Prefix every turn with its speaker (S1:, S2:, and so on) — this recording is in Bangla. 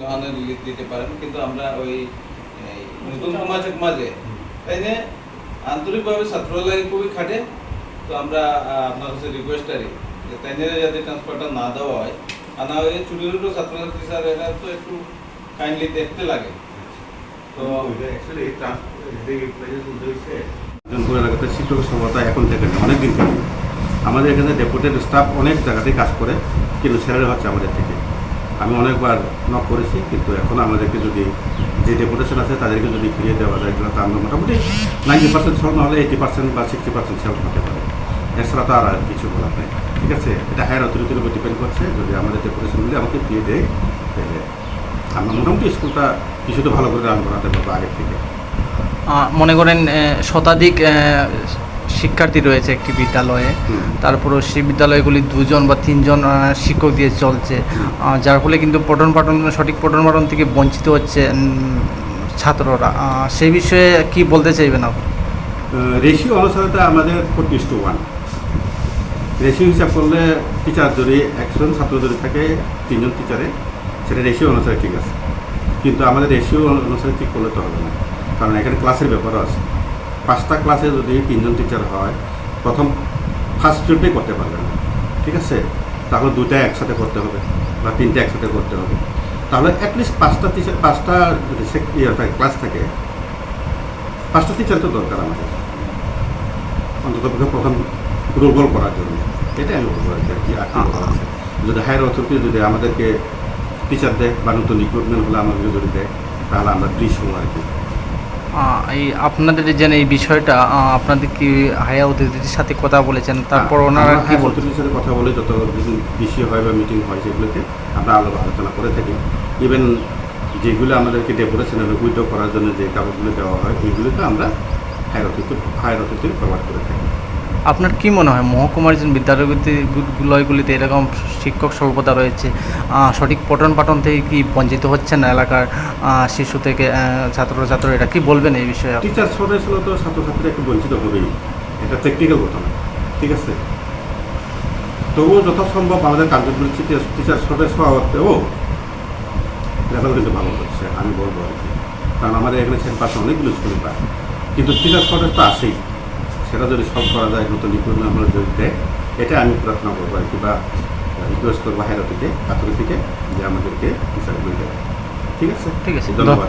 S1: গ্রহণের লিড দিতে পারেন, কিন্তু আমরা ওই নতুন মাঝে তাই না আন্তরিকভাবে ছাত্ররা লাগে খুবই খাটে। তো আমরা আপনার কাছে রিকোয়েস্ট করি যে তাই যাতে ট্রান্সফারটা না দেওয়া হয়, আর না হলে ছোটো ছোটো ছাত্রছাত্রী স্যার এটা তো একটু কাইন্ডলি দেখতে লাগে। তো
S2: এলাকাতে শিক্ষক সভ্যতা এখন থেকে নেই, অনেকদিন থেকে আমাদের এখানে ডেপুটেড স্টাফ অনেক জায়গাতেই কাজ করে, কিন্তু স্যালারি হচ্ছে আমাদের থেকে। আমি অনেকবার নক করেছি, কিন্তু এখন আমাদেরকে যদি যে ডেপুটেশন আছে তাদেরকে যদি ফিরিয়ে দেওয়া যায় তাহলে আমরা মোটামুটি 90% সল নাহলে 80% বা 60% সেল হতে পারে। এছাড়া তো আর কিছু বলার নেই। ঠিক আছে, এটা হায়ার অথরিটির উপর ডিপেন্ড করছে। যদি আমাদের ডেপুটেশনগুলি আমাকে ফিরিয়ে দেয় তাহলে আমরা মোটামুটি স্কুলটা কিছুটা ভালো করে রান করাতে পারবো আগের থেকে।
S3: মনে করেন শতাধিক শিক্ষার্থী রয়েছে একটি বিদ্যালয়ে, তারপরেও সেই বিদ্যালয়গুলি 2জন বা 3জন শিক্ষক দিয়ে চলছে, যার ফলে কিন্তু সঠিক পঠন পাঠন থেকে বঞ্চিত হচ্ছে ছাত্ররা। সেই বিষয়ে কি বলতে চাইবেন আপনি?
S2: রেশিও অনুসারে তো আমাদের 40:1 রেশিও হিসাব করলে টিচার যদি 100 ছাত্র যদি থাকে 3জন টিচারে, সেটা রেশিও অনুসারে ঠিক আছে, কিন্তু আমাদের রেশিও অনুসারে ঠিক করলে তো হবে না, কারণ এখানে ক্লাসের ব্যাপারও আছে। 5টা ক্লাসে যদি 3জন টিচার হয়, ফার্স্ট পিরিয়ডটাই করতে পারবে না। ঠিক আছে, তাহলে 2টা একসাথে করতে হবে বা 3টা একসাথে করতে হবে। তাহলে অ্যাটলিস্ট 5টা টিচার, 5টা যদি ক্লাস থাকে 5টা টিচার তো দরকার আমাদের, অন্তত প্রথম রোল করার জন্য। এটাই আমি বলবো আর কি। যদি হায়ার অথরিটি যদি আমাদেরকে টিচার দেয় বা নতুন রিক্রুটমেন্ট হলে আমাদেরকে যদি দেয়, তাহলে আমরা প্লিজ শুনো আর কি।
S3: এই আপনাদের যে এই বিষয়টা আপনাদের কি হায়ার অথরিটির সাথে কথা বলেছেন? তারপর ওনারা কি
S2: অথরিটির সাথে কথা বলে যত বিষয় হয় বা মিটিং হয় সেগুলোতে আমরা আলোচনা করে থাকি। ইভেন যেগুলো আমাদেরকে ডেপুটেশন উইথড্র করার জন্য যে কাগজগুলো দেওয়া হয় ওইগুলোকে আমরা হায়ার অথরিটি প্রভাইড করে থাকি।
S3: আপনার কি মনে হয় মহকুমার যে বিদ্যালয়গুলিতে এরকম শিক্ষক স্বল্পতা রয়েছে, সঠিক পঠন পাঠন থেকে কি বঞ্চিত হচ্ছে না এলাকার শিশু থেকে ছাত্র এটা কি বলবেন এই বিষয়ে?
S2: টিচার শর্টেজ হলে তো ছাত্রছাত্রীরা একটু বঞ্চিত হবেই, এটা প্র্যাকটিক্যাল ঘটনা। ঠিক আছে, তবুও যথাসম্ভব আমাদের কার্যক্রম টিচার শর্টেজ হওয়াতেও রেজাল্ট কিন্তু ভালো হচ্ছে আমি বলবো আর কি। কারণ আমাদের এখানে পাশে অনেকগুলো স্কুল পায়, কিন্তু টিচার শর্টেজ তো আসেই। সেটা যদি সলভ করা যায়, নতুন রিক্রুটমেন্ট আমরা যদি দেয়, এটা আমি প্রার্থনা করবো আর কি, বা রিকোয়েস্ট করবো হায়ার অথরিটিকে যে আমাদেরকে টিচারগুলো দেয়। ঠিক আছে,
S3: ধন্যবাদ।